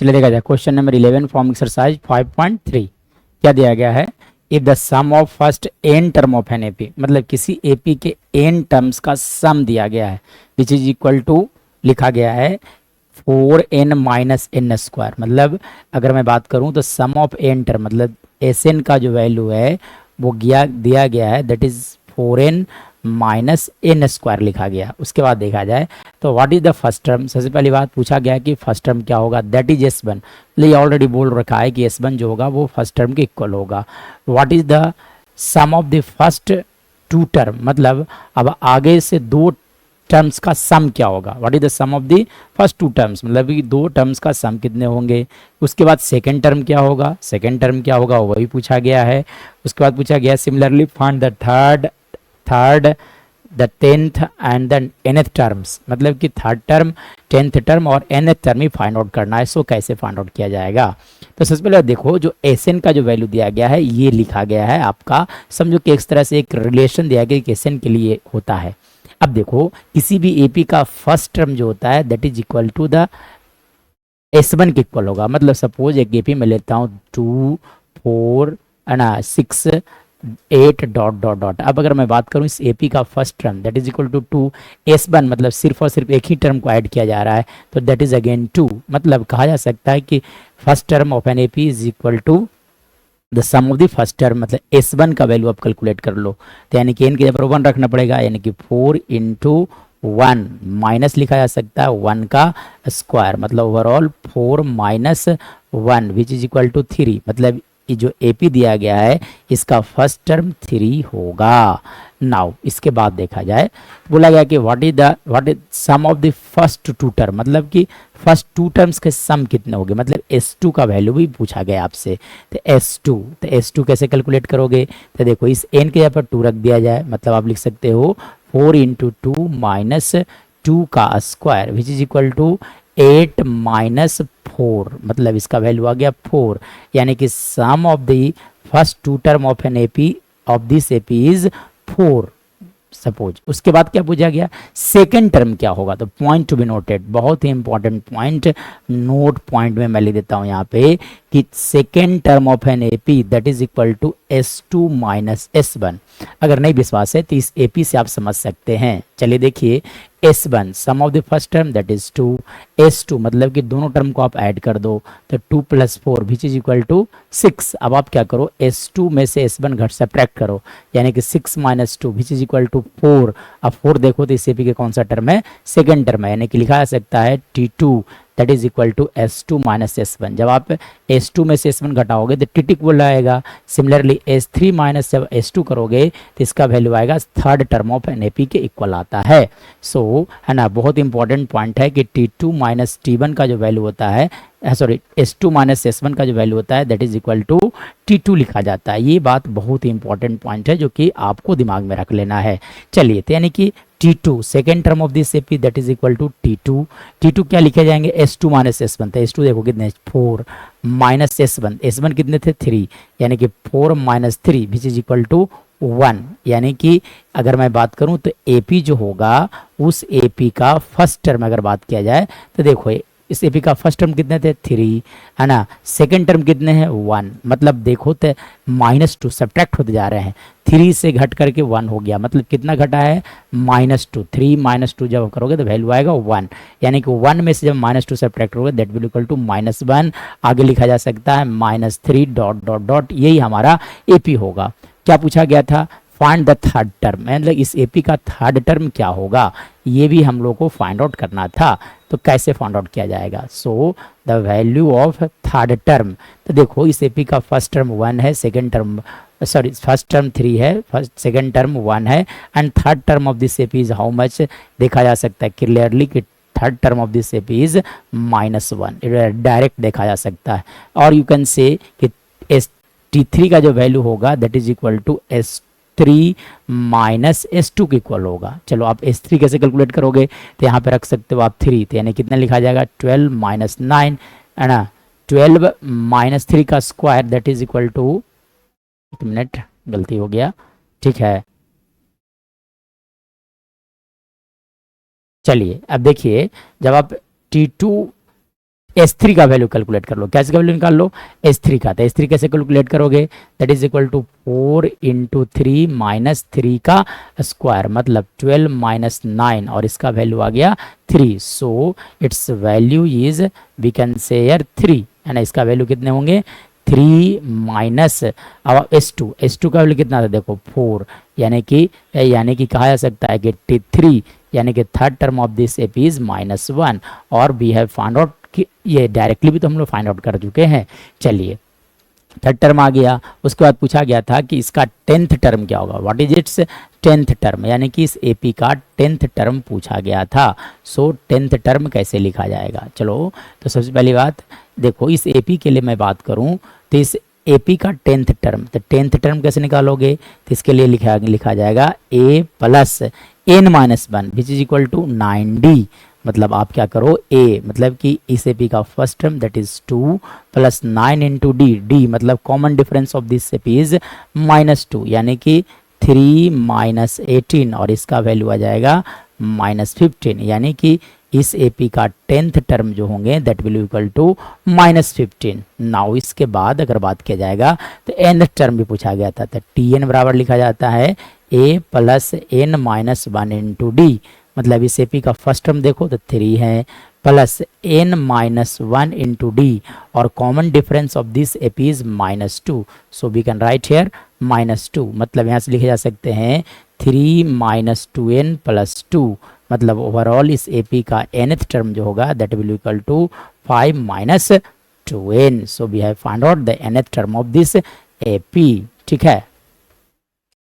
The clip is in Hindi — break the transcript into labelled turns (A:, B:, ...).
A: चलिए देखा जाए क्वेश्चन नंबर 11 फ्रॉम एक्सरसाइज 5.3। क्या दिया गया है? If the sum of first n term of an AP, मतलब किसी एपी के एन टर्म्स का सम दिया गया है विच इज इक्वल टू, लिखा गया है 4n माइनस एन स्क्वायर। मतलब अगर मैं बात करूं तो सम ऑफ एन टर्म मतलब एस एन का जो वैल्यू है वो दिया गया है that is 4n minus n square लिखा गया। उसके बाद देखा जाए तो what is the first term. सबसे पहली बात पूछा गया कि फर्स्ट टर्म क्या होगा, दैट इज एस वन। ये ऑलरेडी बोल रखा है कि एस वन जो होगा वो फर्स्ट टर्म के इक्वल होगा। What is the sum of the first two term, मतलब अब आगे से दो टर्म्स का सम क्या होगा। What is the sum of the first two terms, मतलब कि दो टर्म्स का सम कितने होंगे। उसके बाद सेकंड टर्म क्या होगा, सेकंड टर्म क्या होगा वही पूछा गया है। उसके बाद पूछा गया similarly find the third the tenth and the nth terms, मतलब कि थर्ड टर्म, टेंथ टर्म और nth टर्म ही फाइंड आउट करना है। सो कैसे फाइंड आउट किया जाएगा? तो सबसे पहले देखो जो एस का जो वैल्यू दिया गया है ये लिखा गया है आपका, समझो कि इस तरह से एक रिलेशन दिया गया कि एस के लिए होता है। अब देखो किसी भी एपी का फर्स्ट टर्म जो होता है that is equal to the S one के इक्वल होगा। मतलब सपोज एक एपी में लेता हूँ 2 4 6 8 डॉट डॉट डॉट। अब अगर मैं बात करूं इस एपी का first term that is equal to 2 S one, मतलब सिर्फ और सिर्फ एक ही टर्म को ऐड किया जा रहा है तो दैट इज अगेन 2। मतलब कहा जा सकता है कि first term of an AP is equal to the sum of the first term, मतलब एस वन का वैल्यू आप कैलकुलेट कर लो। तो यानी कि एन की जगह पर 1 रखना पड़ेगा, यानी कि 4 इंटू 1 माइनस लिखा जा सकता है 1 का स्क्वायर, मतलब overall 4 minus 1 which is equal to 3। मतलब ये जो एपी दिया गया है इसका फर्स्ट टर्म 3 होगा। नाउ इसके बाद देखा जाए बोला गया कि what is sum of the first two term, मतलब कि फर्स्ट टू टर्म्स के सम कितने होंगे। मतलब S2 का वैल्यू भी पूछा गया आपसे। तो S2 कैसे कैलकुलेट करोगे? तो देखो इस n के यहाँ पर 2 रख दिया जाए, मतलब आप लिख सकते हो 4 इंटू 2 माइनस 2 का square which is equal to 8 minus 4, मतलब इसका वैल्यू आ गया 4। यानी कि sum of the first two term of an AP of this AP is 4 suppose. उसके बाद क्या पूछा गया सेकंड टर्म क्या होगा। तो पॉइंट टू बी नोटेड, बहुत ही इंपॉर्टेंट पॉइंट, नोट पॉइंट में मैं लिख देता हूं यहाँ पे कि second term of an AP that is equal to S2 minus S1। अगर नहीं विश्वास है तो इस एपी से आप समझ सकते हैं। चलिए देखिए S1 sum of the first term that is 2, S2 मतलब कि दोनों टर्म को आप ऐड कर दो तो 2 plus 4 which is equal to 6। अब आप क्या करो S2 में से S1 घट सब्ट्रैक्ट करो, यानी कि 6 minus 2 which is equal to 4। अब 4 देखो तो इस एपी के कौन सा टर्म है, सेकंड टर्म है, यानी कि लिखा जा सकता है T2 that is equal to S2 minus S1। जब आप S2 में से S1 घटाओगे तो T इक्वल आएगा। सिमिलरली S3 माइनस जब S2 करोगे तो इसका वैल्यू आएगा third term of an AP के इक्वल आता है। सो है ना, बहुत इंपॉर्टेंट पॉइंट है कि T2 माइनस T1 का जो वैल्यू होता है, सॉरी S2 माइनस S1 का जो वैल्यू होता है that is equal to T2 लिखा जाता है। ये बात बहुत ही इंपॉर्टेंट पॉइंट है जो कि आपको दिमाग में रख लेना है। चलिए तो यानी कि T2 second term of this AP that is equal to T2 क्या लिखे जाएंगे S2 माइनस S1। तो S2 देखो कितने 4 माइनस S1 कितने थे 3, यानी कि 4 minus 3 which is equal to 1। यानी कि अगर मैं बात करूं तो एपी जो होगा उस एपी का फर्स्ट टर्म अगर बात किया जाए तो देखो इस एपी का फर्स्ट टर्म कितने थे 3 है ना, सेकंड टर्म कितने हैं 1। मतलब देखो तो -2 सब्ट्रैक्ट होते जा रहे हैं, 3 से घट करके 1 हो गया, मतलब कितना घटा है -2। 3 -2 जब करोगे तो वैल्यू आएगा 1, यानी कि 1 में से जब -2 सब्ट्रैक्ट करोगे दैट विल इक्वल टू -1। आगे लिखा जा सकता है -3 डॉट डॉट डॉट, यही हमारा एपी होगा। क्या पूछा गया था, फाइंड द थर्ड टर्म, मतलब इस एपी का थर्ड टर्म क्या होगा ये भी हम लोग को फाइंड आउट करना था। तो कैसे फाइंड आउट किया जाएगा? So the value of third term, तो देखो इस एपी का फर्स्ट टर्म 1 है, second term sorry first term 3 है, फर्स्ट सेकंड टर्म 1 है and third term of this AP is how much. देखा जा सकता है क्लियरली कि third term of this AP is -1, direct देखा जा सकता है। और यू कैन से कि T3 का जो वैल्यू होगा that is equal to S3 minus S2 के इक्वल होगा। चलो आप S3 कैसे कैलकुलेट करोगे, तो यहाँ पे रख सकते हो आप 3, तो यानी कितना लिखा जाएगा 12 माइनस 9 है ना, 12 माइनस 3 का square that is equal to, एक मिनट गलती हो गया, ठीक है। चलिए अब देखिए जब आप T2 S3 का वैल्यू कैलकुलेट कर लो। कैसे का वैल्यू निकाल लो? S3 का। तो S3 कैसे कैलकुलेट करोगे? That is equal to 4 into 3 minus 3 का स्क्वायर, मतलब 12 माइनस 9, और इसका वैल्यू आ गया 3। So its value is, we can say यार 3 है ना। इसका वैल्यू कितने होंगे? 3 माइनस अब S2 का वैल्यू कितना था देखो 4, यानी कि कहा जा सकता है कि 3, यानी कि third term of this AP is -1, और वी हैव फाइंड आउट कि ये डायरेक्टली भी तो हम लोग फाइंड आउट कर चुके हैं। चलिए थर्ड टर्म आ गया। उसके बाद पूछा गया था कि इसका 10th टर्म क्या होगा, what is it's 10th term, यानी कि इस एपी का 10th टर्म पूछा गया था। सो 10th टर्म कैसे लिखा जाएगा? चलो तो सबसे पहली बात देखो, इस एपी के लिए मैं बात करूं तो इस एपी का 10th टर्म, तो 10th टर्म कैसे निकालोगे? तो इसके लिए लिखा जाएगा a plus n-1 which is equal to 9d। मतलब आप क्या करो, a मतलब कि इस एपी का first term that is 2 plus 9 into D मतलब common difference of this AP is -2, यानी कि 3 माइनस 18, और इसका वैल्यू आ जाएगा -15, यानी कि इस एपी का 10th टर्म जो होंगे that will equal to -15। Now इसके बाद अगर बात किया जाएगा तो nth टर्म भी पूछा गया था, तो tn बराबर लिखा जाता है a plus n-1 into D. मतलब इस एपी का फर्स्ट टर्म देखो तो 3 है, प्लस n-1 इंटू डी, और common difference of this AP is -2, so we can write here -2। मतलब यहाँ से लिखे जा सकते हैं 3 माइनस 2n प्लस 2, मतलब ओवरऑल इस एपी का nth टर्म जो होगा that will equal to 5 minus 2n। So we have find out the nth term of this AP. ठीक है।